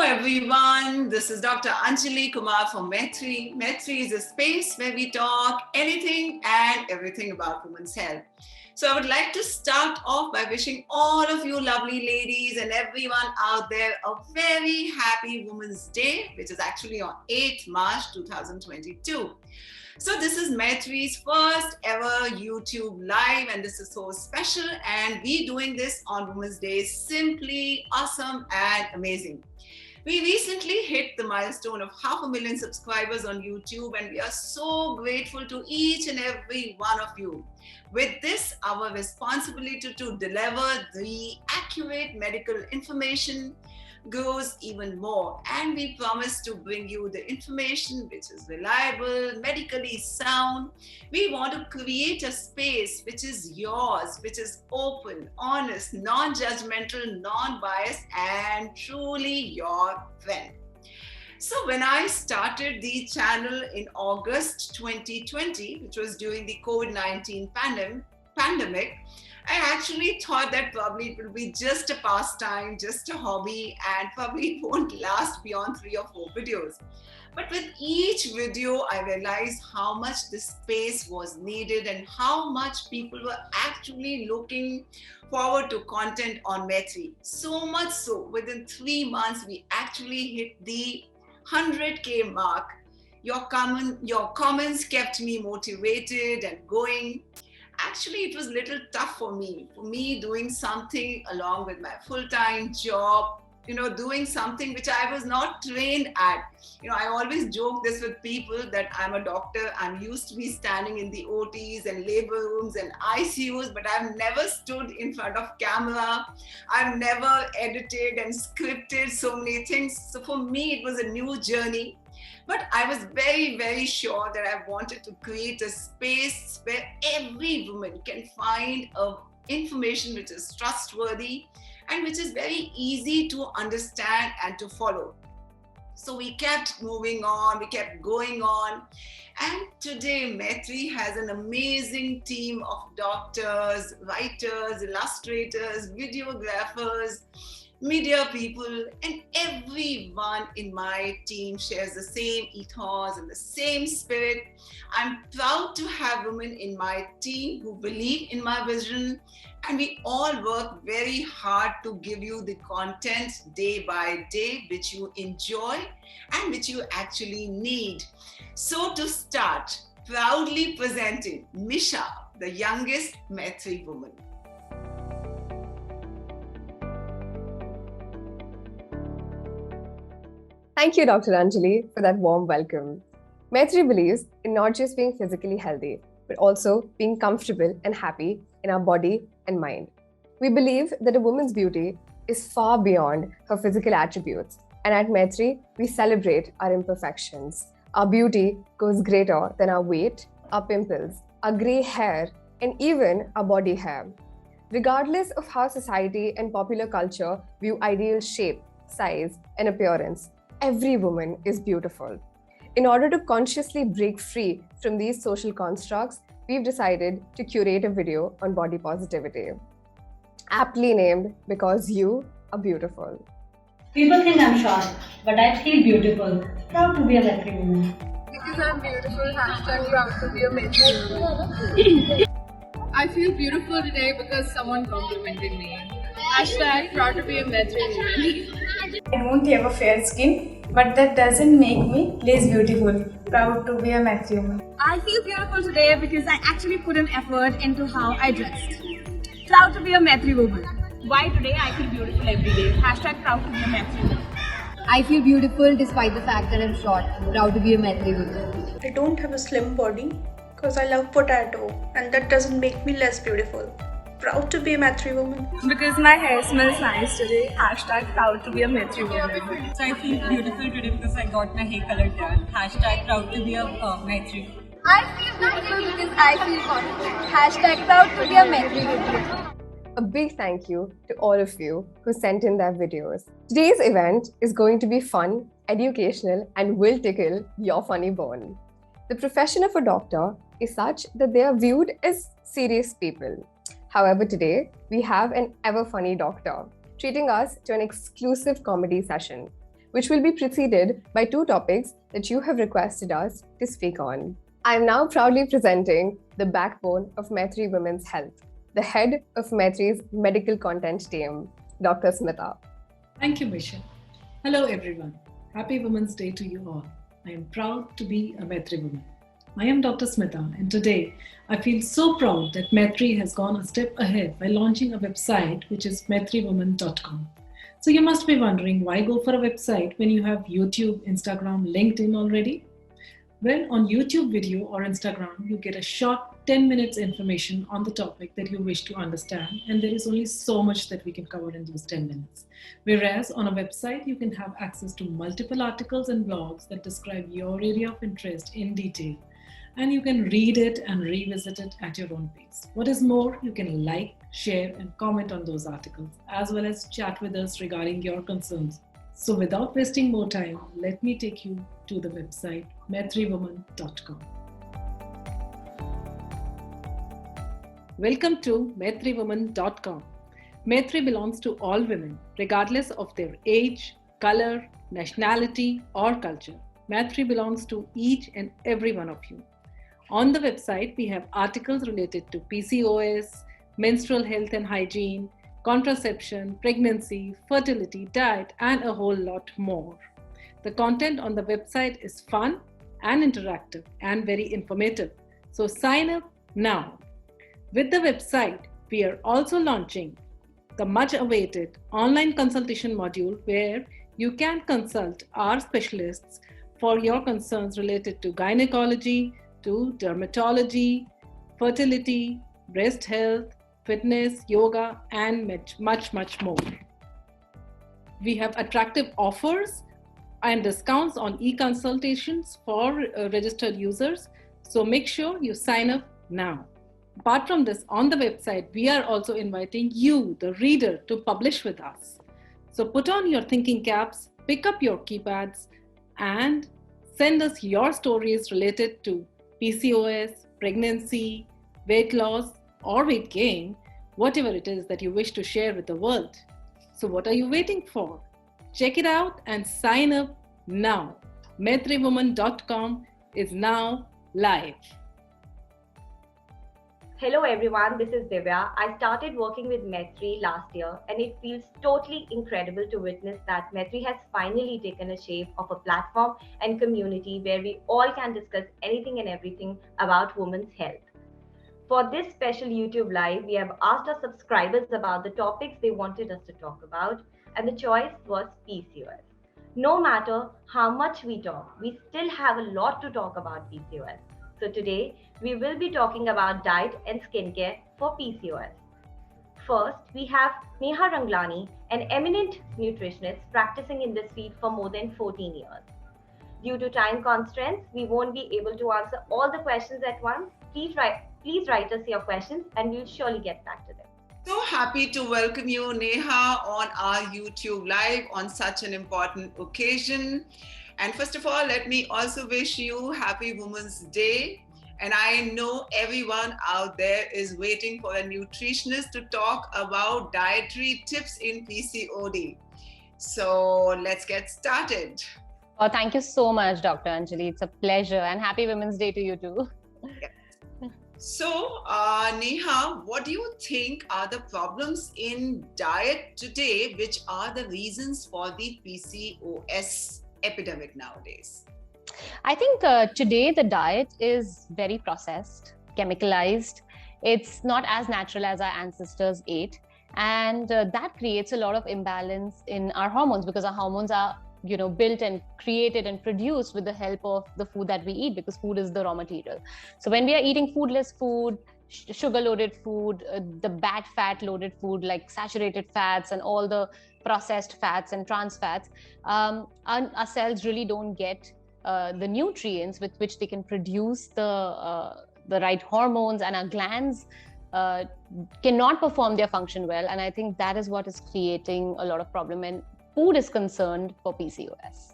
everyone. This is Dr. Anjali Kumar from Maitri. Maitri is a space where we talk anything and everything about women's health. So I would like to start off by wishing all of you lovely ladies and everyone out there a very happy Women's Day, which is actually on 8th March 2022. So this is Maitri's first ever YouTube live, and this is so special, and we doing this on Women's Day is simply awesome and amazing. We recently hit the milestone of 500,000 subscribers on YouTube, and we are so grateful to each and every one of you. With this, our responsibility to deliver the accurate medical information grows even more, and we promise to bring you the information which is reliable, medically sound. We want to create a space which is yours, which is open, honest, non-judgmental, non-biased, and truly your friend. So when I started the channel in August 2020, which was during the COVID-19 pandemic, I actually thought that probably it will be just a pastime, just a hobby, and probably it won't last beyond 3 or 4 videos. But with each video, I realized how much this space was needed and how much people were actually looking forward to content on Maitri. So much so, within 3 months, we actually hit the 100K mark. Your comments kept me motivated and going. Actually, it was a little tough for me doing something along with my full-time job, doing something which I was not trained at. I always joke this with people that I'm a doctor. I'm used to be standing in the OTs and labor rooms and ICUs, but I've never stood in front of camera. I've never edited and scripted so many things. So for me, it was a new journey. But I was very, very sure that I wanted to create a space where every woman can find information which is trustworthy and which is very easy to understand and to follow. So we kept moving on, we kept going on. And today, Maitri has an amazing team of doctors, writers, illustrators, videographers, media people, and everyone in my team shares the same ethos and the same spirit. I'm proud to have women in my team who believe in my vision, and we all work very hard to give you the content day by day which you enjoy and which you actually need. So to start, proudly presenting Misha, the youngest Maitri woman. Thank you, Dr. Anjali, for that warm welcome. Maitri believes in not just being physically healthy, but also being comfortable and happy in our body and mind. We believe that a woman's beauty is far beyond her physical attributes, and at Maitri, we celebrate our imperfections. Our beauty goes greater than our weight, our pimples, our grey hair, and even our body hair. Regardless of how society and popular culture view ideal shape, size, and appearance, every woman is beautiful. In order to consciously break free from these social constructs, we've decided to curate a video on body positivity. Aptly named because you are beautiful. People think I'm short, but I feel beautiful. Proud to be a Maitri woman. Because I'm beautiful, hashtag proud to be a Maitri woman. I feel beautiful today because someone complimented me. Hashtag proud to be a Maitri woman. I don't have a fair skin, but that doesn't make me less beautiful. Proud to be a Maitri woman. I feel beautiful today because I actually put an effort into how I dressed. Proud to be a Maitri woman. Why today I feel beautiful every day. Hashtag proud to be a Maitri woman. I feel beautiful despite the fact that I'm short. Proud to be a Maitri woman. I don't have a slim body because I love potato, and that doesn't make me less beautiful. Proud to be a Maitri woman. Because my hair smells nice today. Hashtag proud to be a Maitri woman. So I feel beautiful today because I got my hair colored done. Hashtag proud to be a Maitri. I feel beautiful because I feel confident. Hashtag proud to be a Maitri woman. A big thank you to all of you who sent in their videos. Today's event is going to be fun, educational, and will tickle your funny bone. The profession of a doctor is such that they are viewed as serious people. However, today we have an ever funny doctor treating us to an exclusive comedy session. which will be preceded by two topics that you have requested us to speak on. I am now proudly presenting the backbone of Maitri Women's Health, the head of Maitri's medical content team, Dr. Smita. Thank you, Misha. Hello, everyone. Happy Women's Day to you all. I am proud to be a Maitri woman. I am Dr. Smita, and today I feel so proud that Maitri has gone a step ahead by launching a website which is maitriwoman.com. So you must be wondering, why go for a website when you have YouTube, Instagram, LinkedIn already? Well, on YouTube video or Instagram, you get a short 10 minutes information on the topic that you wish to understand, and there is only so much that we can cover in those 10 minutes. Whereas on a website, you can have access to multiple articles and blogs that describe your area of interest in detail, and you can read it and revisit it at your own pace. What is more, you can like, share, and comment on those articles, as well as chat with us regarding your concerns. So without wasting more time, let me take you to the website maitriwoman.com. Welcome to maitriwoman.com. Maitri belongs to all women, regardless of their age, color, nationality, or culture. Maitri belongs to each and every one of you. On the website, we have articles related to PCOS, menstrual health and hygiene, contraception, pregnancy, fertility, diet, and a whole lot more. The content on the website is fun and interactive and very informative. So sign up now. With the website, we are also launching the much awaited online consultation module where you can consult our specialists for your concerns related to gynecology, to dermatology, fertility, breast health, fitness, yoga, and much more. We have attractive offers and discounts on e-consultations for registered users, so make sure you sign up now. Apart from this, on the website, we are also inviting you, the reader, to publish with us. So put on your thinking caps, pick up your keypads, and send us your stories related to PCOS, pregnancy, weight loss, or weight gain, whatever it is that you wish to share with the world. So what are you waiting for? Check it out and sign up now. maitriwoman.com is now live. Hello everyone, this is Divya. I started working with Maitri last year, and it feels totally incredible to witness that Maitri has finally taken a shape of a platform and community where we all can discuss anything and everything about women's health. For this special YouTube live, we have asked our subscribers about the topics they wanted us to talk about, and the choice was PCOS. No matter how much we talk, we still have a lot to talk about PCOS. So today, we will be talking about diet and skincare for PCOS. First, we have Neha Ranglani, an eminent nutritionist practicing in this field for more than 14 years. Due to time constraints, we won't be able to answer all the questions at once. Please write us your questions and we'll surely get back to them. So happy to welcome you, Neha, on our YouTube Live on such an important occasion. And first of all, let me also wish you Happy Women's Day. And I know everyone out there is waiting for a nutritionist to talk about dietary tips in PCOD. So let's get started. Oh, thank you so much, Dr. Anjali. It's a pleasure, and Happy Women's Day to you too. So, Neha, what do you think are the problems in diet today, which are the reasons for the PCOS epidemic nowadays? I think today the diet is very processed, chemicalized. It's not as natural as our ancestors ate. And that creates a lot of imbalance in our hormones, because our hormones are built and created and produced with the help of the food that we eat, because food is the raw material. So when we are eating foodless food, sugar-loaded food, the bad fat-loaded food like saturated fats and all the processed fats and trans fats, our cells really don't get the nutrients with which they can produce the right hormones, and our glands cannot perform their function well. And I think that is what is creating a lot of problem when food is concerned for PCOS.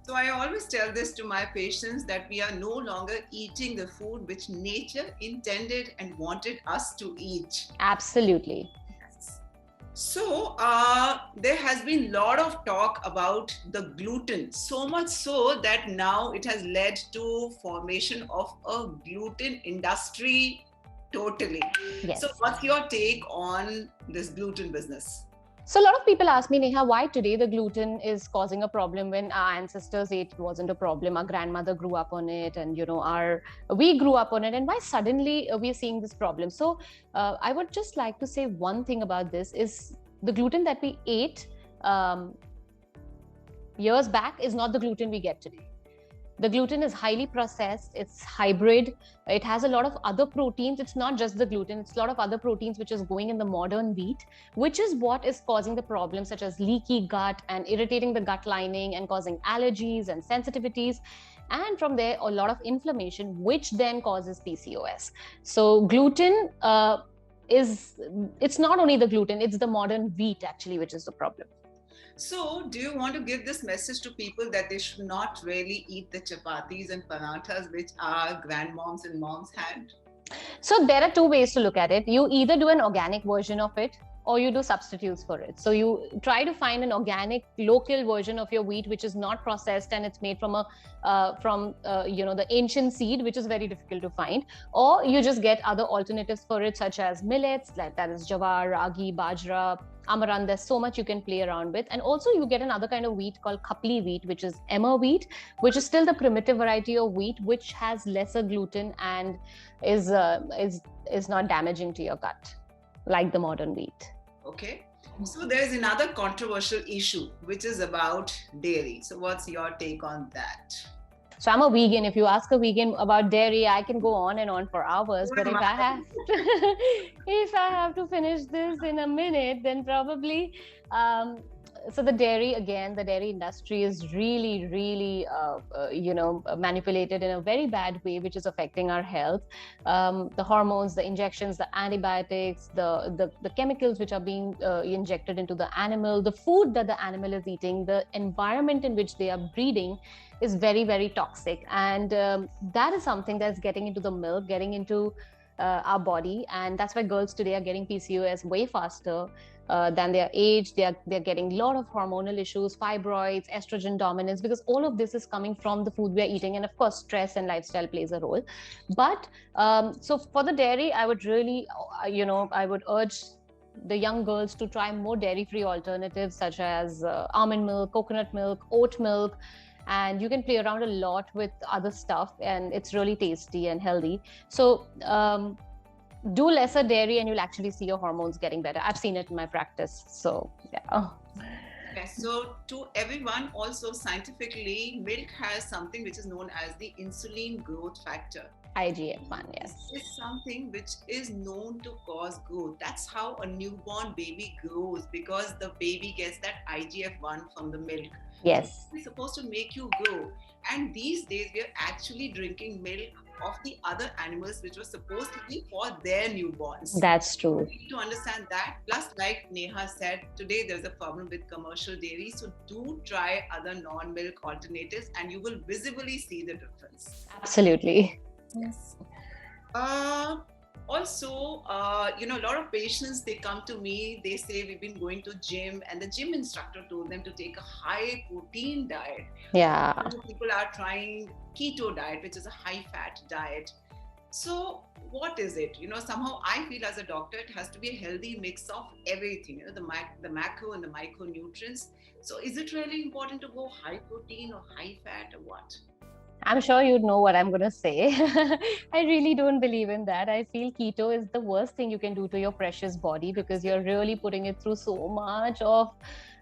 So I always tell this to my patients, that we are no longer eating the food which nature intended and wanted us to eat. Absolutely. Yes. So there has been a lot of talk about the gluten, so much so that now it has led to formation of a gluten industry totally. Yes. So what's your take on this gluten business? So a lot of people ask me, Neha, why today the gluten is causing a problem when our ancestors ate it wasn't a problem. Our grandmother grew up on it, and we grew up on it, and why suddenly we are seeing this problem? So I would just like to say one thing about this is the gluten that we ate years back is not the gluten we get today. The gluten is highly processed, it's hybrid, it has a lot of other proteins. It's not just the gluten, it's a lot of other proteins which is going in the modern wheat, which is what is causing the problems such as leaky gut and irritating the gut lining and causing allergies and sensitivities. And from there, a lot of inflammation, which then causes PCOS. So gluten it's not only the gluten, it's the modern wheat actually, which is the problem. So, do you want to give this message to people that they should not really eat the chapatis and parathas which our grandmoms and moms had? So there are two ways to look at it. You either do an organic version of it or you do substitutes for it. So you try to find an organic local version of your wheat which is not processed and it's made from the ancient seed, which is very difficult to find, or you just get other alternatives for it such as millets, like that is jawar, ragi, bajra, amaranth. There's so much you can play around with. And also you get another kind of wheat called khapli wheat, which is emmer wheat, which is still the primitive variety of wheat, which has lesser gluten and is not damaging to your gut like the modern wheat. Okay. So there's another controversial issue, which is about dairy. So what's your take on that? So I'm a vegan. If you ask a vegan about dairy, I can go on and on for hours. But if I have to finish this in a minute, then probably so the dairy industry is really, really, manipulated in a very bad way, which is affecting our health. The hormones, the injections, the antibiotics, the chemicals which are being injected into the animal, the food that the animal is eating, the environment in which they are breeding is very, very toxic. And that is something that's getting into the milk, getting into our body. And that's why girls today are getting PCOS way faster than their age. They're getting a lot of hormonal issues, fibroids, estrogen dominance, because all of this is coming from the food we're eating. And of course, stress and lifestyle plays a role. But so for the dairy, I would really, I would urge the young girls to try more dairy-free alternatives such as almond milk, coconut milk, oat milk. And you can play around a lot with other stuff, and it's really tasty and healthy. So do lesser dairy and you'll actually see your hormones getting better. I've seen it in my practice. So yeah. Yes. So to everyone, also scientifically, milk has something which is known as the insulin growth factor. IGF-1, yes. This is something which is known to cause growth. That's how a newborn baby grows, because the baby gets that IGF-1 from the milk. Yes. It's supposed to make you grow. And these days, we are actually drinking milk of the other animals which was supposed to be for their newborns. That's true. You need to understand that. Plus, like Neha said, today there's a problem with commercial dairy. So do try other non-milk alternatives and you will visibly see the difference. Absolutely. Yes. Also, a lot of patients, they come to me, they say we've been going to gym and the gym instructor told them to take a high protein diet. Yeah. People are trying keto diet, which is a high fat diet. So what is it? Somehow I feel as a doctor, it has to be a healthy mix of everything, the macro and the micronutrients. So is it really important to go high protein or high fat or what? I'm sure you'd know what I'm going to say. I really don't believe in that. I feel keto is the worst thing you can do to your precious body, because you're really putting it through so much of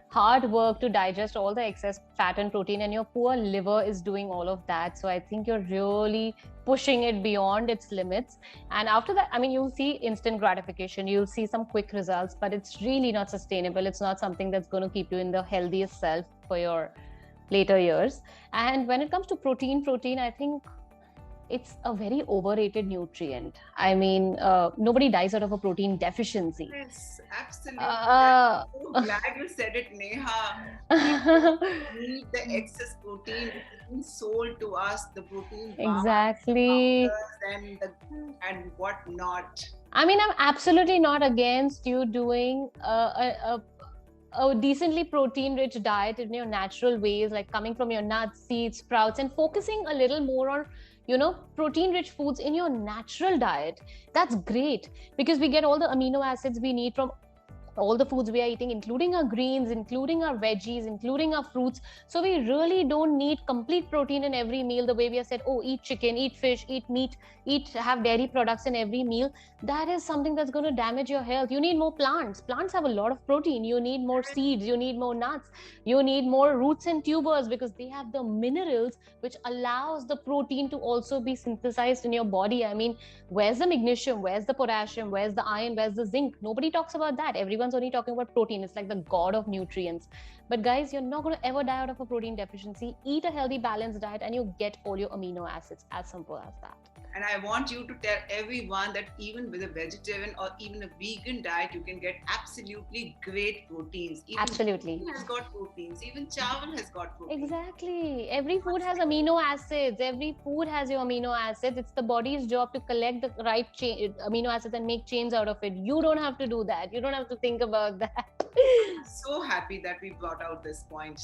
hard work to digest all the excess fat and protein, and your poor liver is doing all of that. So I think you're really pushing it beyond its limits. And after that, you'll see instant gratification, you'll see some quick results, but it's really not sustainable. It's not something that's going to keep you in the healthiest self for your later years. And when it comes to protein, I think it's a very overrated nutrient. I mean, nobody dies out of a protein deficiency. Yes, absolutely. I'm so glad you said it, Neha. People need the excess protein which is being sold to us, the protein bars, Exactly. powders, and what not. I mean, I'm absolutely not against you doing a decently protein-rich diet in your natural ways, like coming from your nuts, seeds, sprouts, and focusing a little more on, protein-rich foods in your natural diet. That's great, because we get all the amino acids we need from all the foods we are eating, including our greens, including our veggies, including our fruits. So we really don't need complete protein in every meal, the way we have said, oh, eat chicken, eat fish, eat meat, have dairy products in every meal. That is something that's going to damage your health. You need more plants. Plants have a lot of protein. You need more seeds, you need more nuts, you need more roots and tubers, because they have the minerals which allows the protein to also be synthesized in your body. I mean, where's the magnesium, where's the potassium, where's the iron, where's the zinc? Nobody talks about that. Everyone's only talking about protein. It's like the god of nutrients. But guys, you're not going to ever die out of a protein deficiency. Eat a healthy, balanced diet and you get all your amino acids. As simple as that. And I want you to tell everyone that even with a vegetarian or even a vegan diet, you can get absolutely great proteins. Even absolutely. Has got proteins. Even chawal has got proteins. Exactly. Every food has amino acids. Every food has your amino acids. It's the body's job to collect the right amino acids and make chains out of it. You don't have to do that. You don't have to think about that. I'm so happy that we brought out this point.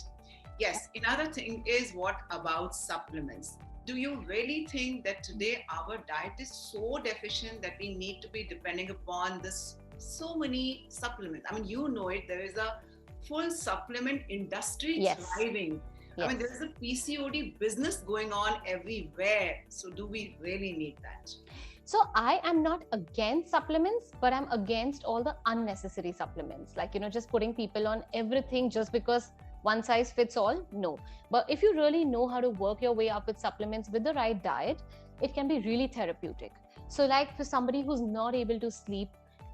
Yes, another thing is, what about supplements? Do you really think that today our diet is so deficient that we need to be depending upon this so many supplements? I mean, there is a full supplement industry thriving. Yes. I mean, there is a PCOD business going on everywhere. So do we really need that? So I am not against supplements, but I'm against all the unnecessary supplements. Like, just putting people on everything just because one size fits all. No. But if you really know how to work your way up with supplements with the right diet, it can be really therapeutic. So like for somebody who's not able to sleep,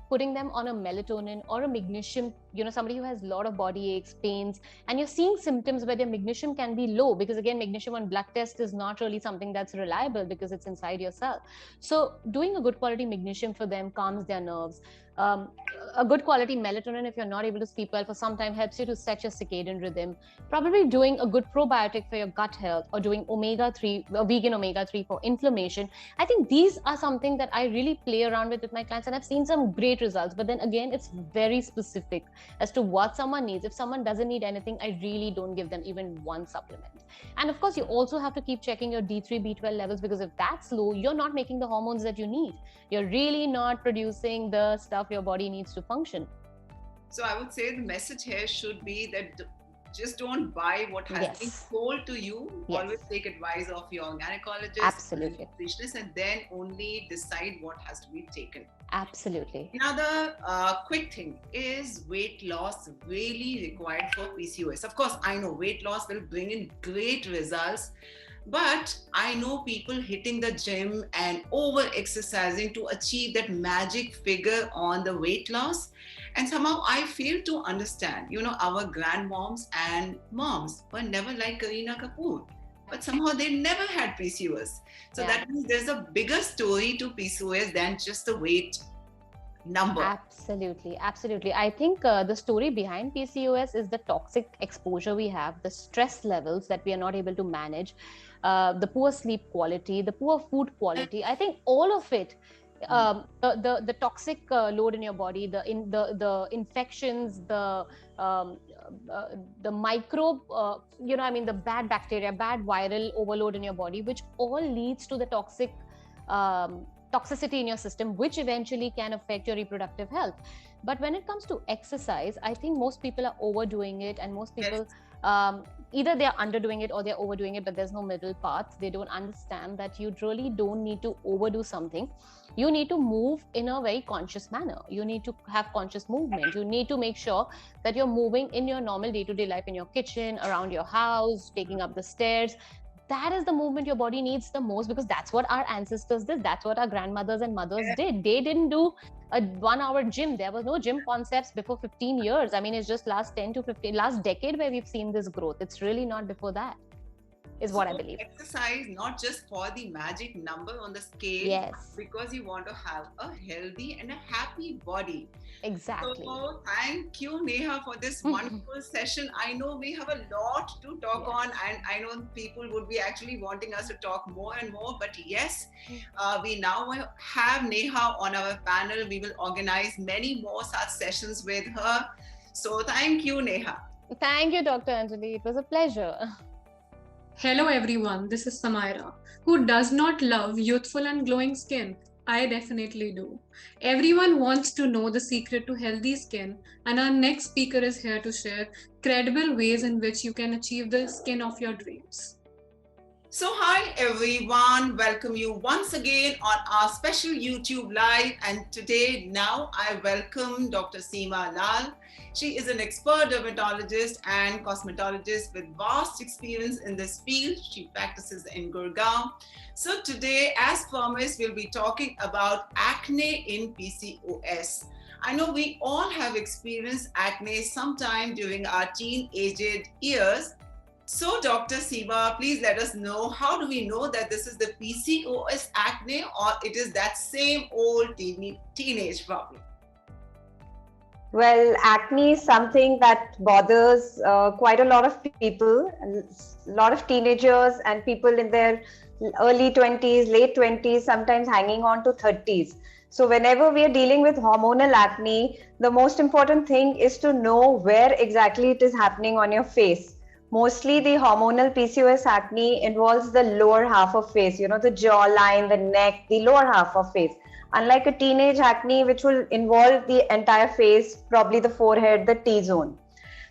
putting them on a melatonin or a magnesium, somebody who has a lot of body aches, pains, and you're seeing symptoms where their magnesium can be low, because again, magnesium on blood test is not really something that's reliable because it's inside your cell. So doing a good quality magnesium for them calms their nerves. A good quality melatonin, if you're not able to sleep well for some time, helps you to set your circadian rhythm. Probably doing a good probiotic for your gut health, or doing omega-3, vegan omega-3 for inflammation. I think these are something that I really play around with my clients, and I've seen some great results. But then again, it's very specific as to what someone needs. If someone doesn't need anything, I really don't give them even one supplement. And of course, you also have to keep checking your D3, B12 levels, because if that's low, you're not making the hormones that you need. You're really not producing the stuff your body needs to function. So I would say the message here should be that just don't buy what has been sold to you. Always take advice of your gynecologist, absolutely, nutritionist, and then only decide what has to be taken. Absolutely. Another quick thing is, weight loss really required for PCOS? Of course, I know weight loss will bring in great results, but I know people hitting the gym and over exercising to achieve that magic figure on the weight loss. And somehow I fail to understand, our grandmoms and moms were never like Kareena Kapoor, but somehow they never had PCOS. So that means there's a bigger story to PCOS than just the weight number. Absolutely. I think the story behind PCOS is the toxic exposure we have, the stress levels that we are not able to manage, the poor sleep quality, the poor food quality. I think all of it, the toxic load in your body, the infections, the microbe, the bad bacteria, bad viral overload in your body, which all leads to the toxicity in your system, which eventually can affect your reproductive health. But when it comes to exercise, I think most people are overdoing it, and most people either they're underdoing it or they're overdoing it, but there's no middle path. They don't understand that you really don't need to overdo something. You need to move in a very conscious manner. You need to have conscious movement. You need to make sure that you're moving in your normal day-to-day life, in your kitchen, around your house, taking up the stairs. That is the movement your body needs the most, because that's what our ancestors did. That's what our grandmothers and mothers did. They didn't do a 1-hour gym. There was no gym concepts before 15 years. I mean, it's just last 10 to 15, last decade where we've seen this growth. It's really not before that. is what I believe. Exercise not just for the magic number on the scale, Yes. because you want to have a healthy and a happy body. Exactly. So thank you, Neha, for this wonderful session. I know we have a lot to talk on, and I know people would be actually wanting us to talk more and more. But yes, we now have Neha on our panel. We will organize many more such sessions with her. So thank you, Neha. Thank you, Dr. Anjali. It was a pleasure. Hello everyone, this is Samaira. Who does not love youthful and glowing skin? I definitely do. Everyone wants to know the secret to healthy skin, and our next speaker is here to share credible ways in which you can achieve the skin of your dreams. So hi everyone, welcome you once again on our special YouTube live, and today now I welcome Dr. Seema Lall. She is an expert dermatologist and cosmetologist with vast experience in this field. She practices in Gurgaon. So today, as promised, we'll be talking about acne in PCOS. I know we all have experienced acne sometime during our teenage years. So Dr. Seema, please let us know, how do we know that this is the PCOS acne or it is that same old teenage problem? Well, acne is something that bothers quite a lot of people, a lot of teenagers and people in their early 20s, late 20s, sometimes hanging on to 30s. So whenever we are dealing with hormonal acne, the most important thing is to know where exactly it is happening on your face. Mostly the hormonal PCOS acne involves the lower half of face, the jawline, the neck, the lower half of face. Unlike a teenage acne, which will involve the entire face, probably the forehead, the T-zone.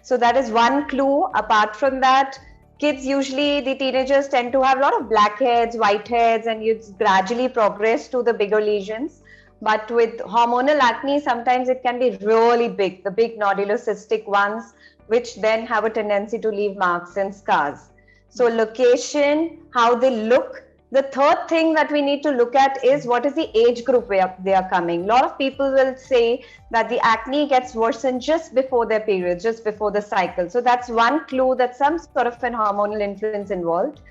So that is one clue. Apart from that, kids usually, the teenagers tend to have a lot of blackheads, whiteheads, and you gradually progress to the bigger lesions. But with hormonal acne, sometimes it can be really big, the big nodular cystic ones, which then have a tendency to leave marks and scars. So location, how they look. The third thing that we need to look at is what is the age group where they are coming. A lot of people will say that the acne gets worsened just before their period, just before the cycle. So that's one clue that some sort of an hormonal influence involved.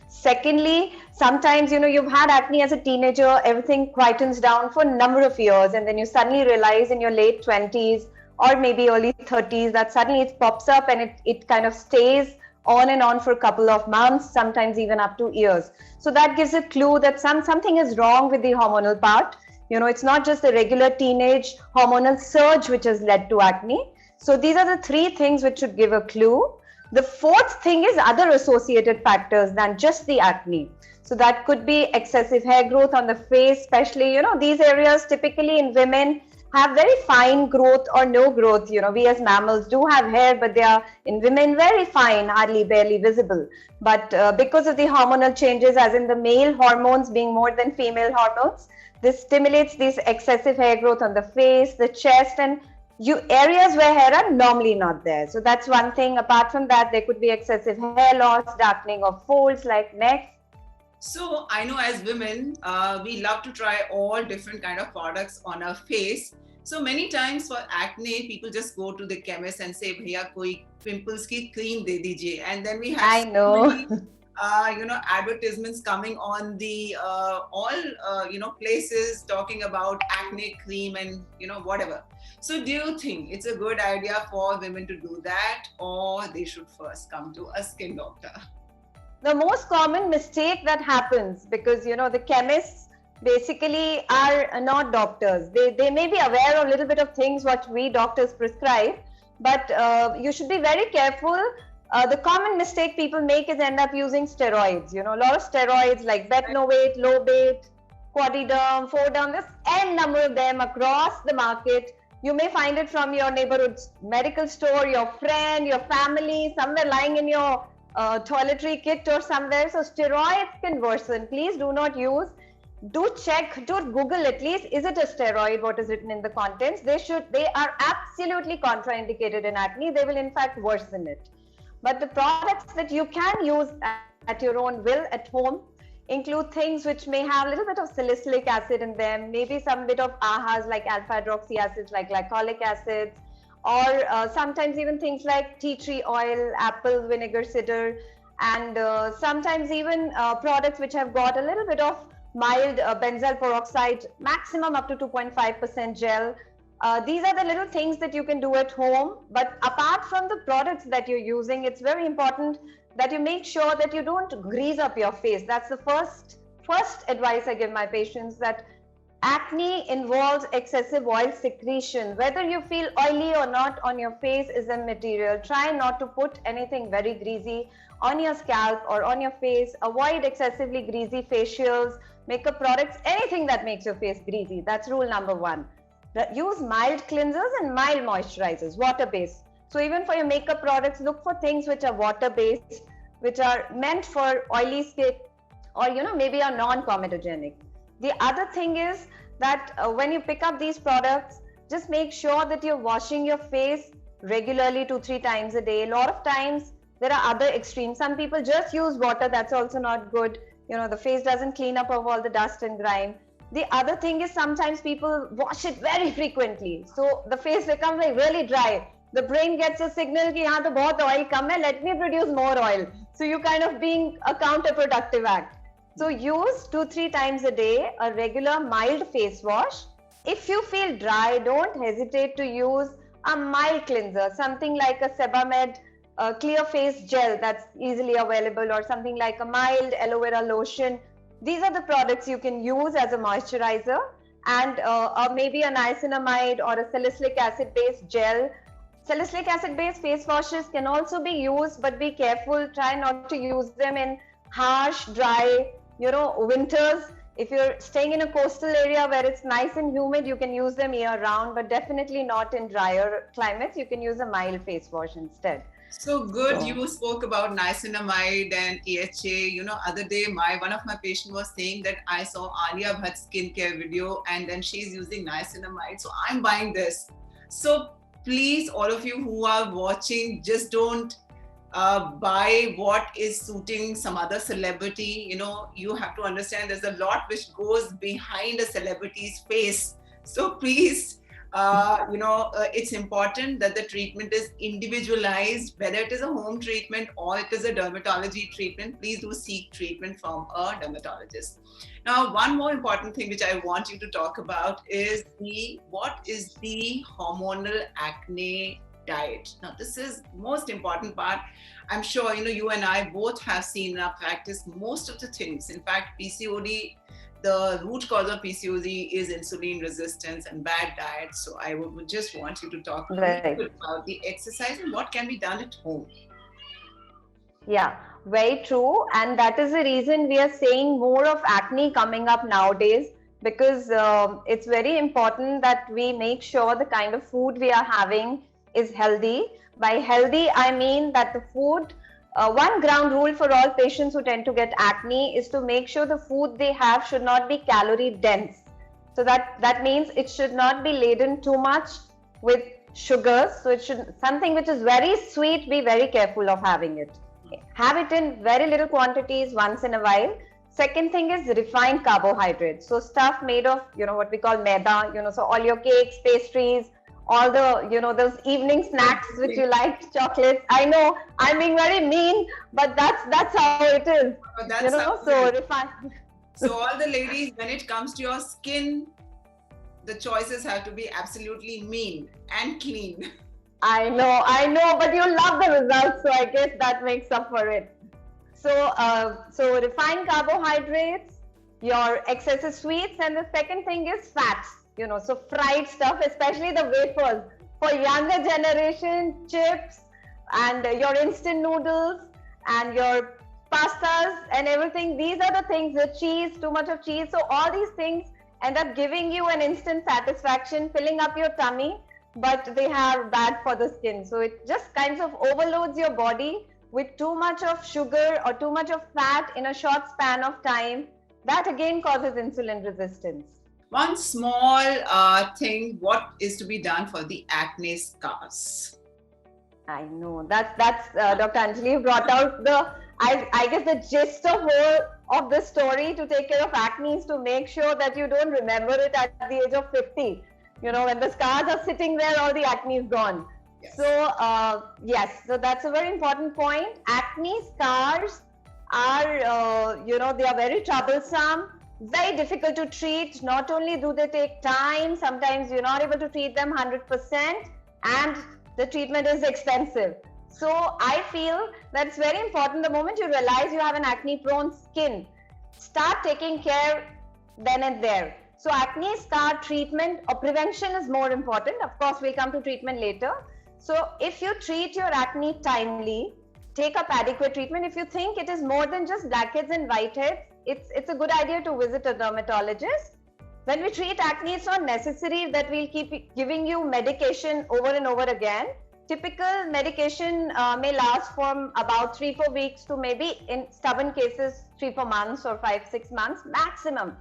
Secondly, sometimes, you've had acne as a teenager, everything quietens down for a number of years, and then you suddenly realize in your late 20s or maybe early 30s that suddenly it pops up and it kind of stays on and on for a couple of months, sometimes even up to years. So that gives a clue that something is wrong with the hormonal part. It's not just the regular teenage hormonal surge which has led to acne. So these are the three things which should give a clue. The fourth thing is other associated factors than just the acne. So that could be excessive hair growth on the face, especially, these areas typically in women have very fine growth or no growth. We as mammals do have hair, but they are in women very fine, hardly barely visible. But because of the hormonal changes, as in the male hormones being more than female hormones, this stimulates this excessive hair growth on the face, the chest, and areas where hair are normally not there. So that's one thing. Apart from that, there could be excessive hair loss, darkening of folds like neck. So I know as women, we love to try all different kind of products on our face. So many times for acne, people just go to the chemist and say, "Bhaiya, koi pimples ki cream de dijiye." And then we have many, advertisements coming on the places talking about acne cream and whatever. So do you think it's a good idea for women to do that, or they should first come to a skin doctor? The most common mistake that happens, because the chemists basically are not doctors. They may be aware of a little bit of things what we doctors prescribe, but you should be very careful. The common mistake people make is end up using steroids. A lot of steroids like Betnovate, Lobate, Quadiderm, Forderm, there's n number of them across the market. You may find it from your neighborhood medical store, your friend, your family, somewhere lying in your toiletry kit or somewhere. So steroids can worsen. Please do not use. Do check, do Google at least, is it a steroid, what is written in the contents. They are absolutely contraindicated in acne. They will in fact worsen it. But the products that you can use at your own will at home include things which may have a little bit of salicylic acid in them, maybe some bit of AHAs like alpha hydroxy acids like glycolic acids, or sometimes even things like tea tree oil, apple vinegar cider. and sometimes even products which have got a little bit of mild benzyl peroxide, maximum up to 2.5% gel. These are the little things that you can do at home. But apart from the products that you're using, it's very important that you make sure that you don't grease up your face. That's the first advice I give my patients, that acne involves excessive oil secretion. Whether you feel oily or not on your face is immaterial. Try not to put anything very greasy on your scalp or on your face. Avoid excessively greasy facials, makeup products, anything that makes your face greasy. That's rule number one. Use mild cleansers and mild moisturizers, water-based. So even for your makeup products, look for things which are water-based, which are meant for oily skin, or maybe are non-comedogenic. The other thing is that when you pick up these products, just make sure that you're washing your face regularly 2-3 times a day. A lot of times there are other extremes. Some people just use water, that's also not good. The face doesn't clean up of all the dust and grime. The other thing is sometimes people wash it very frequently, so the face becomes like really dry. The brain gets a signal ki yahan to bahut oil kam hai, let me produce more oil. So you kind of being a counterproductive act. So use 2-3 times a day a regular mild face wash. If you feel dry, don't hesitate to use a mild cleanser, something like a Sebamed clear face gel that's easily available, or something like a mild aloe vera lotion. These are the products you can use as a moisturizer, and maybe a niacinamide or a salicylic acid based gel. Salicylic acid based face washes can also be used, but be careful. Try not to use them in harsh, dry, winters. If you're staying in a coastal area where it's nice and humid, you can use them year round, but definitely not in drier climates. You can use a mild face wash instead. So good. You spoke about niacinamide and AHA. Other day, one of my patients was saying that I saw Alia Bhatt's skincare video, and then she's using niacinamide. So I'm buying this. So please, all of you who are watching, just don't buy what is suiting some other celebrity. You have to understand there's a lot which goes behind a celebrity's face. So please, it's important that the treatment is individualized, whether it is a home treatment or it is a dermatology treatment. Please do seek treatment from a dermatologist. Now, one more important thing which I want you to talk about is what is the hormonal acne diet. Now, this is most important part. I'm sure you and I both have seen in our practice most of the things. In fact, PCOD, the root cause of PCOD is insulin resistance and bad diet. So I would just want you to talk a little bit about the exercise and what can be done at home. Yeah, very true. And that is the reason we are seeing more of acne coming up nowadays, because it's very important that we make sure the kind of food we are having is healthy. By healthy, I mean that the food, one ground rule for all patients who tend to get acne is to make sure the food they have should not be calorie dense. So that means it should not be laden too much with sugars. So it should, something which is very sweet, be very careful of having it. Have it in very little quantities once in a while. Second thing is refined carbohydrates. So stuff made of, what we call maida, so all your cakes, pastries, all the, those evening snacks which you like, chocolates. I know I'm being very mean, but that's how it is. So refined. So all the ladies, when it comes to your skin, the choices have to be absolutely mean and clean. I know, but you love the results, so I guess that makes up for it. So refined carbohydrates, your excessive sweets, and the second thing is fats. So fried stuff, especially the wafers. For younger generation, chips and your instant noodles and your pastas and everything. These are the things, the cheese, too much of cheese. So all these things end up giving you an instant satisfaction, filling up your tummy, but they are bad for the skin. So it just kind of overloads your body with too much of sugar or too much of fat in a short span of time. That again causes insulin resistance. One small thing, what is to be done for the acne scars? I know that's Dr. Anjali brought out I guess the gist of the story to take care of acne is to make sure that you don't remember it at the age of 50. When the scars are sitting there, all the acne is gone. Yes. So, yes, so that's a very important point. Acne scars are, they are very troublesome, very difficult to treat. Not only do they take time, sometimes you're not able to treat them 100%, and the treatment is expensive. So I feel that it's very important the moment you realize you have an acne-prone skin, start taking care then and there. So acne scar treatment or prevention is more important. Of course, we'll come to treatment later. So if you treat your acne timely, take up adequate treatment. If you think it is more than just blackheads and whiteheads, it's a good idea to visit a dermatologist. When we treat acne, it's not necessary that we'll keep giving you medication over and over again. Typical medication may last from about 3-4 weeks to maybe, in stubborn cases, 3-4 months or 5-6 months maximum.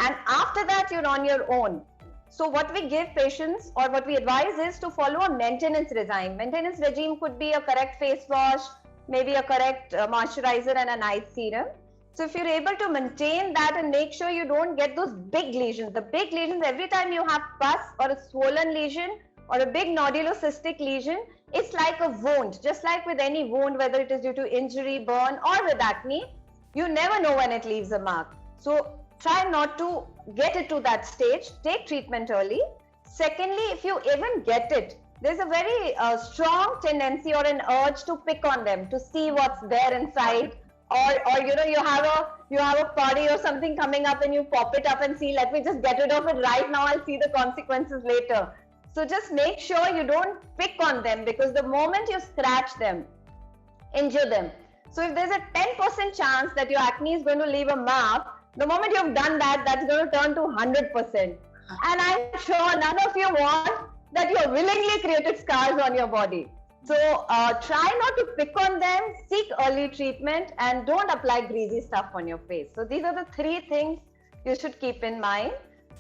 And after that, you're on your own. So what we give patients or what we advise is to follow a maintenance regime. Maintenance regime could be a correct face wash, maybe a correct moisturizer and a nice serum. So if you're able to maintain that and make sure you don't get those big lesions, the big lesions, every time you have pus or a swollen lesion or a big nodulocystic lesion, it's like a wound. Just like with any wound, whether it is due to injury, burn or with acne, you never know when it leaves a mark. So try not to get it to that stage. Take treatment early. Secondly, if you even get it, there's a very strong tendency or an urge to pick on them, to see what's there inside, or you have a party or something coming up and you pop it up and see, let me just get rid of it right now, I'll see the consequences later. So just make sure you don't pick on them, because the moment you scratch them, injure them. So if there's a 10% chance that your acne is going to leave a mark, the moment you've done that, that's going to turn to 100%. And I'm sure none of you want that you willingly created scars on your body. So try not to pick on them, seek early treatment, and don't apply greasy stuff on your face. So these are the 3 things you should keep in mind.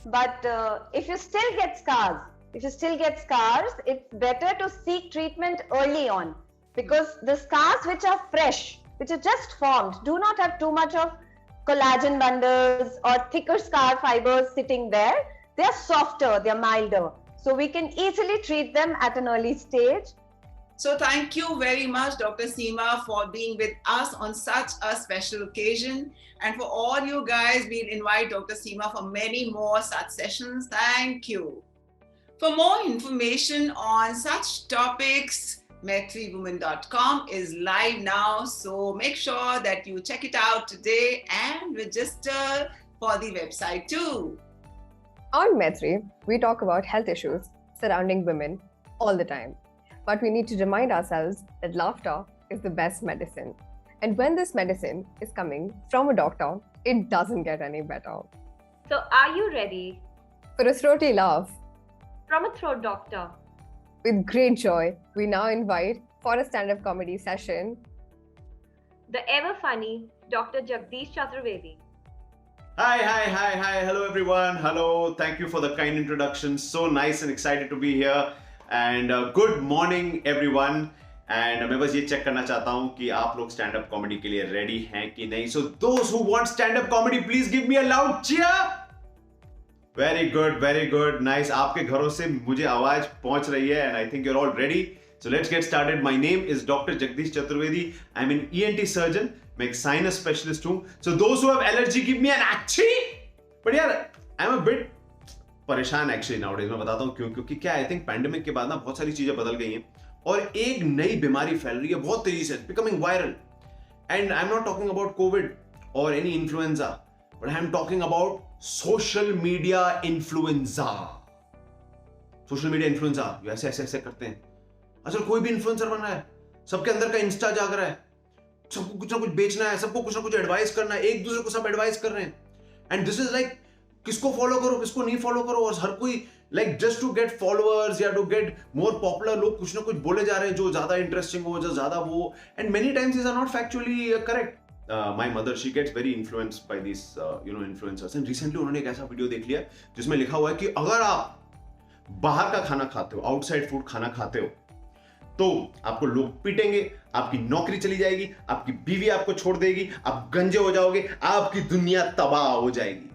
But if you still get scars, it's better to seek treatment early on, because the scars which are fresh, which are just formed, do not have too much of collagen bundles or thicker scar fibers sitting there. They're softer, they're milder. So we can easily treat them at an early stage. So thank you very much, Dr. Seema, for being with us on such a special occasion. And for all you guys, we'll invite Dr. Seema for many more such sessions. Thank you. For more information on such topics, MaitriWoman.com is live now. So make sure that you check it out today and register for the website too. On Maitri, we talk about health issues surrounding women all the time. But we need to remind ourselves that laughter is the best medicine. And when this medicine is coming from a doctor, it doesn't get any better. So are you ready For a throaty laugh, from a throat doctor? with great joy, we now invite for a stand-up comedy session The ever funny Dr. Jagdish Chaturvedi. Hi. Hello, everyone. Hello. Thank you for the kind introduction. So nice and excited to be here. And good morning, everyone. And मैं बस ये check करना चाहता हूँ कि आप लोग stand up comedy के लिए रेडी हैं कि नहीं. So those who want stand up comedy, please give me a loud cheer. Very good. Nice. आपके घरों से मुझे आवाज पहुंच रही है, and I think you're all ready. So let's get started. My name is Dr. Jagdish Chaturvedi. I'm an ENT surgeon. मैं एक sinus specialist हूँ. So those who have allergy, give me an achhi. But यार, I'm a bit परेशान actually nowadays. मैं बताता हूँ क्यों. क्योंकि क्या I think pandemic के बाद ना बहुत सारी चीजें बदल गई हैं और एक नई बीमारी फैल रही है बहुत तेजी से, becoming viral. And I'm not talking about COVID or any influenza, but I'm talking about social media influenza. Social media influenza. ये ऐसे करते हैं. असल कोई भी इन्फ्लुएंसर बन रहा है, सबके अंदर का इंस्टा जाग रहा है, सबको कुछ ना कुछ बेचना है, सबको कुछ ना कुछ एडवाइस करना है, एक दूसरे को सब एडवाइस कर रहे हैं. एंड दिस इज लाइक किसको फॉलो करो किसको नहीं फॉलो करो, और हर कोई like just to get followers या टू गेट मोर पॉपुलर लोग कुछ ना कुछ बोले जा रहे हैं जो ज्यादा इंटरेस्टिंग हो, जो ज्यादा वो. And many times these are not factually correct. My mother, she gets very influenced by these influencers. And recently उन्होंने एक ऐसा वीडियो देख लिया जिसमें लिखा हुआ है कि अगर आप बाहर का खाना खाते हो, आउटसाइड फूड खाना खाते हो, तो आपको लोग पीटेंगे, आपकी नौकरी चली जाएगी, आपकी बीवी आपको छोड़ देगी, आप गंजे हो जाओगे, आपकी दुनिया तबाह हो जाएगी.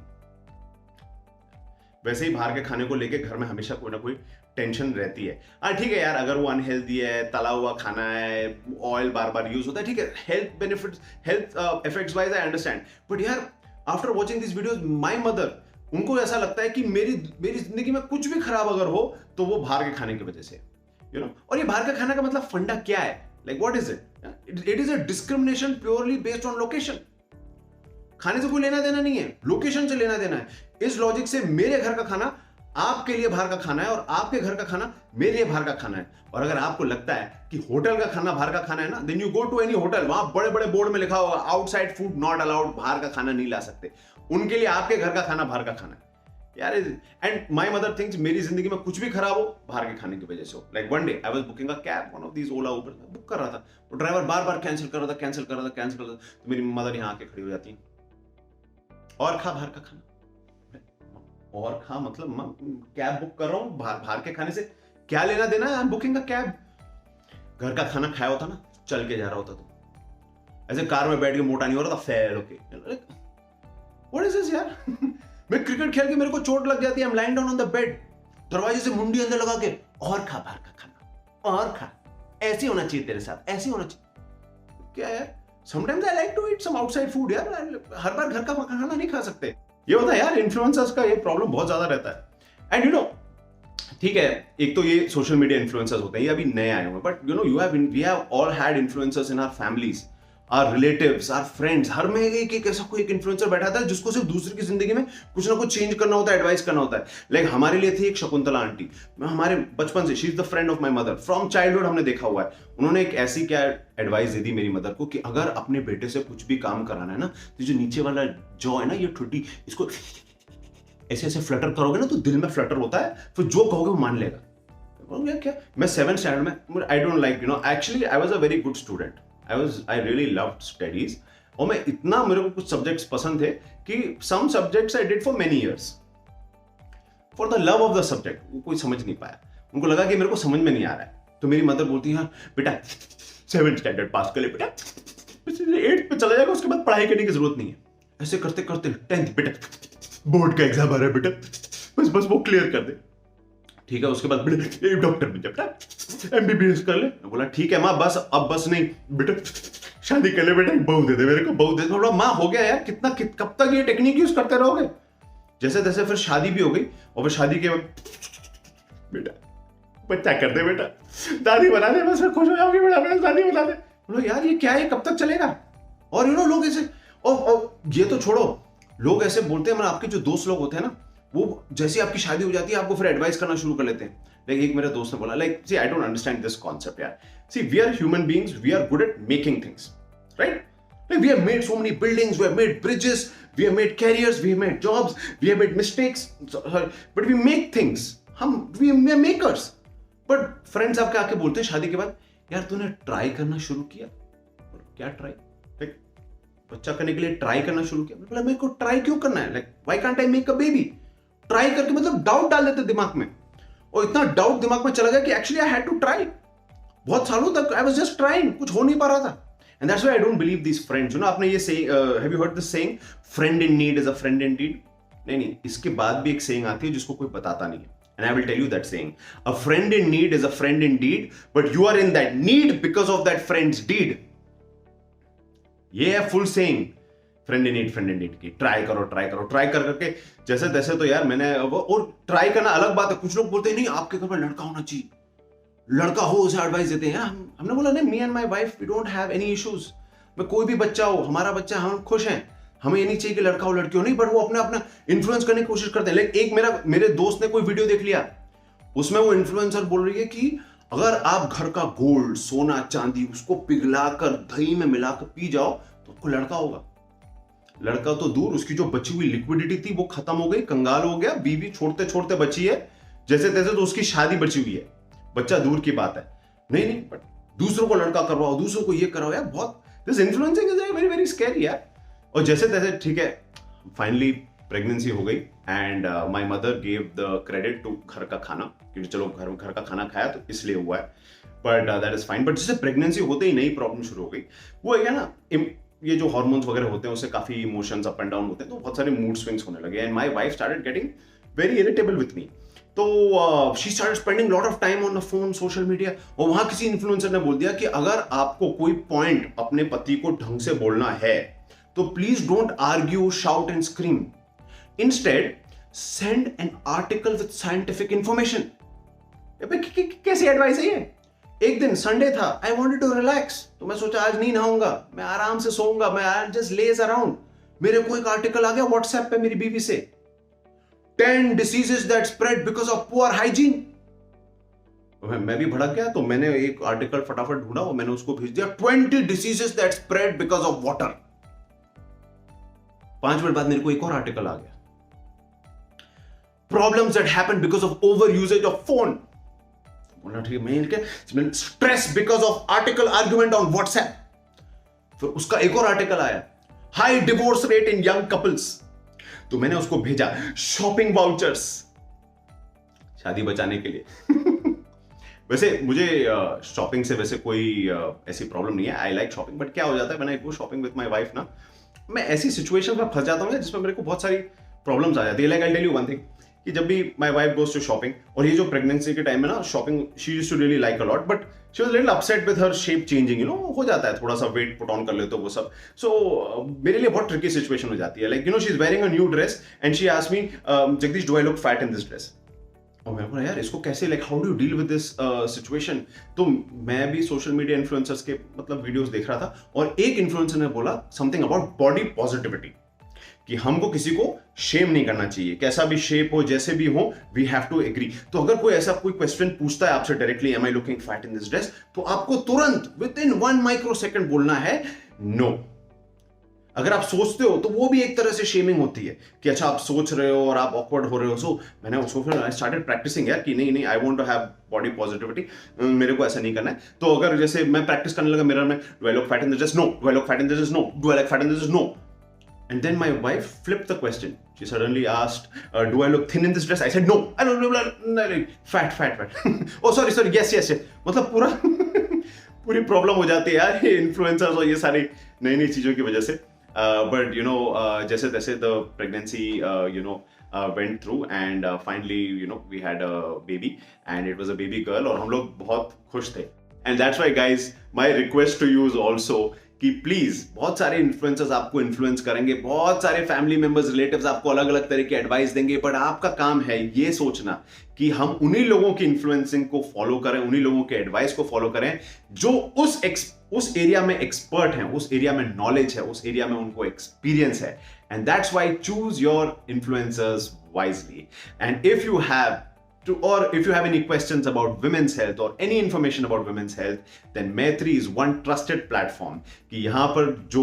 वैसे ही बाहर के खाने को लेके घर में हमेशा कोई ना कोई टेंशन रहती है। हाँ ठीक है यार, अगर वो अनहेल्दी है, तला हुआ खाना है, ऑयल बार बार यूज होता है, ठीक है, health benefits, health effects wise I understand, but यार after watching this videos my mother, उनको ऐसा लगता है कि मेरी जिंदगी में कुछ भी खराब अगर हो तो वो बाहर के खाने की वजह से, यू नो। और ये बाहर का खाना का मतलब फंडा क्या है, like what is it? It is a discrimination purely based on location. खाने से कोई लेना देना नहीं है, लोकेशन से लेना देना है। इस लॉजिक से मेरे घर का खाना आपके लिए बाहर का खाना है और आपके घर का खाना मेरे लिए बाहर का खाना है। और अगर आपको लगता है कि होटल का खाना बाहर का खाना है ना, then you go to any hotel, वहां बड़े बड़े बोर्ड में लिखा होगा आउटसाइड फूड नॉट अलाउड, बाहर का खाना नहीं ला सकते। उनके लिए आपके घर का खाना बाहर का खाना है यार। एंड माय मदर थिंक्स मेरी जिंदगी में कुछ भी खराब हो बाहर के खाने की वजह से हो। Like one day I was booking a cab, one of these Ola Uber book कर रहा था, वो ड्राइवर बार बार कैंसिल कर रहा था, तो मेरी मदर यहाँ आके खड़ी हो जाती है, और खा बाहर का खाना, और खा मतलब कैब बुक कर रहा हूँ, बाहर के खाने से क्या लेना देना है? I am booking a cab. घर का खाना खाया होता ना, चल के जा रहा होता तो ऐसे कार में बैठ के मोटा नहीं हो रहा था, fail okay. What is this यार? मैं क्रिकेट खेल के मेरे को चोट लग जाती है, I am lying down on the bed, दरवाजे से मुंडी अंदर लगा के, और खा बाहर का खाना, और खा, ऐसे होना चाहिए तेरे साथ, ऐसे होना चाहिए। क्या यार, sometimes I like to eat some outside food यार, हर बार घर का खाना नहीं खा सकते। ये होता है यार, इन्फ्लुएंसर्स का ये प्रॉब्लम बहुत ज्यादा रहता है। एंड यू नो, ठीक है, एक तो ये सोशल मीडिया इन्फ्लुएंसर्स होते हैं, ये अभी नए आए हुए हैं, but you know we have all had influencers in our families, our relatives, our friends. हर में एक ऐसा कोई एक इन्फ्लुएंसर बैठा था जिसको सिर्फ दूसरे की जिंदगी में कुछ ना कुछ चेंज करना होता है, एडवाइस करना होता है। लाइक हमारे लिए थी एक शकुंतला आंटी, हमारे बचपन से, she is the friend of my mother from childhood, हमने देखा हुआ है। उन्होंने एक ऐसी क्या एडवाइस दे दी मेरी मदर को कि अगर अपने बेटे से कुछ भी काम कराना है ना, तो जो नीचे वाला जॉ है ना, ये ठुड्डी, इसको ऐसे ऐसे फ्लटर करोगे ना तो दिल में फ्लटर होता है, फिर जो कहोगे वो मान लेगा। क्या मैं 7th स्टैंडर्ड में, I don't like, you know, actually I was a very good student, I really loved studies, और मैं इतना, मेरे को कुछ सब्जेक्ट्स पसंद थे कि some subjects I did for many years for the love of the subject. वो कोई समझ नहीं पाया, उनको लगा कि मेरे को समझ में नहीं आ रहा है, तो मेरी मदर बोलती है, बेटा 7th स्टैंडर्ड पास कर ले बेटा, 8th पे चला जाएगा, उसके बाद पढ़ाई करने की जरूरत नहीं है। ऐसे करते करते 10th, बेटा बोर्ड का एग्जाम आ रहा है बेटा, बस वो क्लियर कर दे, ठीक है, उसके बाद बेटा डॉक्टर बन जा बेटा, MBBS कर ले। बोला ठीक है माँ, बस अब बस नहीं बेटा, शादी कर ले बेटा, बहू दे दे मेरे को, बहू दे। बोला माँ हो गया यार, कब तक ये टेक्निक यूज करते रहोगे? जैसे तैसे फिर शादी भी हो गई, और फिर शादी के बेटा बच्चा कर दे बेटा, दादी बना दे, बस खुश हो जाओगी बेटा, बेटा दादी बना दे। बोलो यार ये क्या है, कब तक चलेगा? और यू नो लोग ऐसे, और ये तो छोड़ो, लोग ऐसे बोलते हैं, मतलब आपके जो दोस्त लोग होते हैं ना, वो जैसे आपकी शादी हो जाती है आपको फिर एडवाइस करना शुरू कर लेते हैं। लाइक एक मेरे दोस्त ने बोला, like see I don't understand this concept यार, see we are human beings, we are good at making things, right? Like we have made so many buildings, we have made bridges, we have made careers, we have made jobs, we have made mistakes, but we make things. we are makers. But friends आपके आके बोलते हैं शादी के बाद, यार तूने try करना शुरू किया? क्या ट्राई? लाइक बच्चा करने के लिए ट्राई करना शुरू किया? मतलब मेरे को ट्राई क्यों करना है? Like why can't I make a baby? Try करके मतलब डाउट डाल देते दिमाग में, और इतना डाउट दिमाग में चला गया कि actually I had to try. बहुत सालों तक आई वाज जस्ट ट्राइंग, कुछ हो नहीं पा रहा था। And that's why I don't believe these friends. You know, आपने ये saying, have you heard this saying, friend in need is a friend indeed? नहीं, इसके बाद भी एक saying आती है जिसको कोई बताता नहीं है. And I will tell you that saying. A friend in need is a friend indeed, but you are in that need because of that friend's deed. ये है full saying. Friend in need की. Try करो. Try करके जैसे तैसे तो यार मैंने, और try करना अलग बात है. कुछ लोग बोलते हैं नहीं आपके घर में लड़का होना चाहिए, लड़का हो उसे एडवाइस देते हैं। हमने बोला नहीं, me and my wife we don't have any issues. मैं कोई भी बच्चा हो, हमारा बच्चा, हम खुश हैं, हमें ये नहीं चाहिए कि लड़का हो लड़की हो, नहीं, बट वो अपना इन्फ्लुएंस करने की कोशिश करते हैं। लाइक एक मेरे दोस्त ने कोई वीडियो देख लिया, उसमें वो इन्फ्लुएंसर बोल रही है कि अगर आप घर का गोल्ड, सोना चांदी उसको पिघलाकर दही में मिलाकर पी जाओ तो आपको लड़का होगा। लड़का तो दूर, उसकी जो बची हुई लिक्विडिटी थी वो खत्म हो गई, कंगाल हो गया, बीवी छोड़ते छोड़ते बची है जैसे तैसे, तो उसकी शादी बची हुई है, बच्चा दूर की बात है। नहीं, बट दूसरों को लड़का करवाओ, दूसरों को ये कराओ यार, बहुत this influencing is very very scary यार। और जैसे तैसे ठीक है, फाइनली प्रेगनेंसी हो गई and my mother give the credit to घर का खाना, क्योंकि चलो घर का खाना खाया तो इसलिए हुआ है, but that is fine. But जैसे प्रेगनेंसी होते ही नई प्रॉब्लम शुरू हो गई, वो है ना, ये जो हार्मोन्स वगैरह होते हैं उससे काफी इमोशंस अप एंड डाउन होते हैं, तो बहुत सारे मूड स्विंग्स होने लगे and my wife started getting very irritable with me. तो she started spending lot of time on the phone, social media, और वहां किसी इन्फ्लुएंसर ने बोल दिया कि अगर आपको कोई पॉइंट अपने पति को ढंग से बोलना है तो please don't argue, shout and scream, instead send an article with scientific information. कैसी एडवाइस है ये? एक दिन संडे था, आई वांटेड टू रिलैक्स, तो मैं सोचा आज नहीं नहाऊंगा, मैं आराम से सोऊंगा, मैं जस्ट लेज अराउंड। मेरे को एक आर्टिकल आ गया व्हाट्सएप पे मेरी बीवी से, 10 diseases that spread because of poor hygiene। मैं भी भड़क गया, तो मैंने एक आर्टिकल फटाफट ढूंढा और मैंने उसको भेज दिया, 20 diseases that spread because of water। 5 minute बाद मेरे को एक और आर्टिकल आ गया, problems that happen because of over usage of phone। बोला ठीक है, मेल के stress because of article argument on WhatsApp. फिर उसका एक और आर्टिकल आया, high divorce rate in young couples, तो मैंने उसको भेजा शॉपिंग वाउचर्स, शादी बचाने के लिए। वैसे मुझे शॉपिंग से वैसे कोई ऐसी प्रॉब्लम नहीं है, आई लाइक शॉपिंग, बट क्या हो जाता है when I go shopping with my wife ना, मैं ऐसी सिचुएशन में फंस जाता हूँ जिसमें मेरे को बहुत सारी प्रॉब्लम्स आ जाती है। Like I tell you one thing, कि जब भी my wife goes to shopping, और ये जो प्रेगनेंसी के टाइम में ना shopping she used to really like a lot, but she was little upset with her shape changing, you know, हो जाता है थोड़ा सा वेट पुट ऑन कर लेते हो वो सब। सो मेरे लिए बहुत ट्रिकी सिचुएशन हो जाती है। Like you know, she is wearing a new dress and she asked me, Jagdish do I look fat in this dress? और मैं बोला यार इसको कैसे, like how do you deal with this situation? तो मैं भी सोशल मीडिया इन्फ्लुएंसर्स के मतलब वीडियोस देख रहा था, और एक इन्फ्लुएंसर ने बोला समथिंग अबाउट बॉडी पॉजिटिविटी, कि हमको किसी को शेम नहीं करना चाहिए, कैसा भी शेप हो, जैसे भी हो, वी हैव टू एग्री। तो अगर कोई ऐसा कोई क्वेश्चन पूछता है आपसे directly, am I looking fat in this dress, तो आपको तुरंत विद इन 1 माइक्रोसेकंड बोलना है नो। अगर आप सोचते हो तो वो भी एक तरह से शेमिंग होती है कि अच्छा आप सोच रहे हो और आप ऑकवर्ड हो रहे हो। सो मैंने उसको फिर आई स्टार्टेड प्रैक्टिसिंग यार कि नहीं I want to have body positivity, मेरे को ऐसा नहीं करना है। तो अगर जैसे मैं प्रैक्टिस करने लगा मिरर में, do I look fat in this dress? No. Do I look fat in this dress? No. Do I look fat in this dress? No. And then my wife flipped the question. She suddenly asked, do I look thin in this dress? I said, no. I don't look fat. Oh, sorry. Yes. मतलब पूरी problem हो जाती है यार ये influencers और ये सारी नई चीजों की वजह से। But you know, जैसे तैसे the pregnancy went through and finally we had a baby and it was a baby girl और हम लोग बहुत खुश थे। And that's why guys, my request to you is also कि प्लीज, बहुत सारे इन्फ्लुएंसर्स आपको इन्फ्लुएंस करेंगे, बहुत सारे फैमिली मेंबर्स, रिलेटिव्स आपको अलग अलग तरह की एडवाइस देंगे, बट आपका काम है ये सोचना कि हम उन्हीं लोगों की इन्फ्लुएंसिंग को फॉलो करें, उन्हीं लोगों के एडवाइस को फॉलो करें जो उस एरिया में एक्सपर्ट हैं, उस एरिया में नॉलेज है, उस एरिया में उनको एक्सपीरियंस है। And that's why choose your influencers wisely. And if you have if you have any questions about women's health or any information about women's health, then Maitri is one trusted platform। कि यहाँ पर जो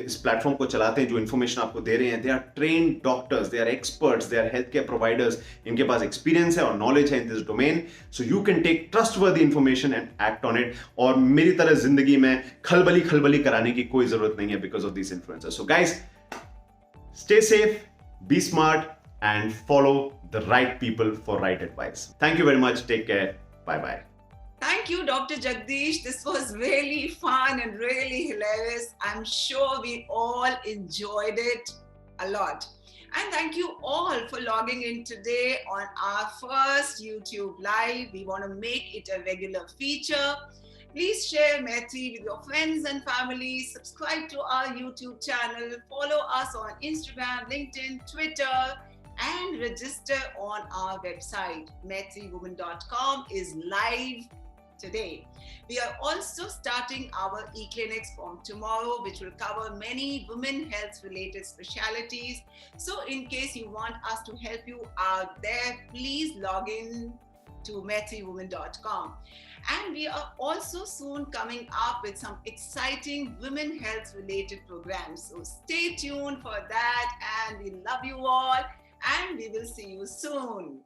इस platform को चलाते हैं, जो information आपको दे रहे हैं, they are trained doctors, they are experts, they are healthcare providers, इनके पास एक्सपीरियंस है और नॉलेज है in this domain, so you can take trustworthy information and act on it। और मेरी तरह जिंदगी में खलबली कराने की कोई जरूरत नहीं है because of these influencers। So guys, stay safe, be smart and follow the right people for right advice. Thank you very much. Take care. Bye. Thank you, Dr. Jagdish. This was really fun and really hilarious. I'm sure we all enjoyed it a lot. And thank you all for logging in today on our first YouTube Live. We want to make it a regular feature. Please share Maitri with your friends and family. Subscribe to our YouTube channel. Follow us on Instagram, LinkedIn, Twitter. And register on our website. MaitriWoman.com is live today. We are also starting our e-clinics from tomorrow, which will cover many women health related specialities. So in case you want us to help you out there, please log in to MaitriWoman.com. And we are also soon coming up with some exciting women health related programs. So stay tuned for that, and we love you all. And we will see you soon.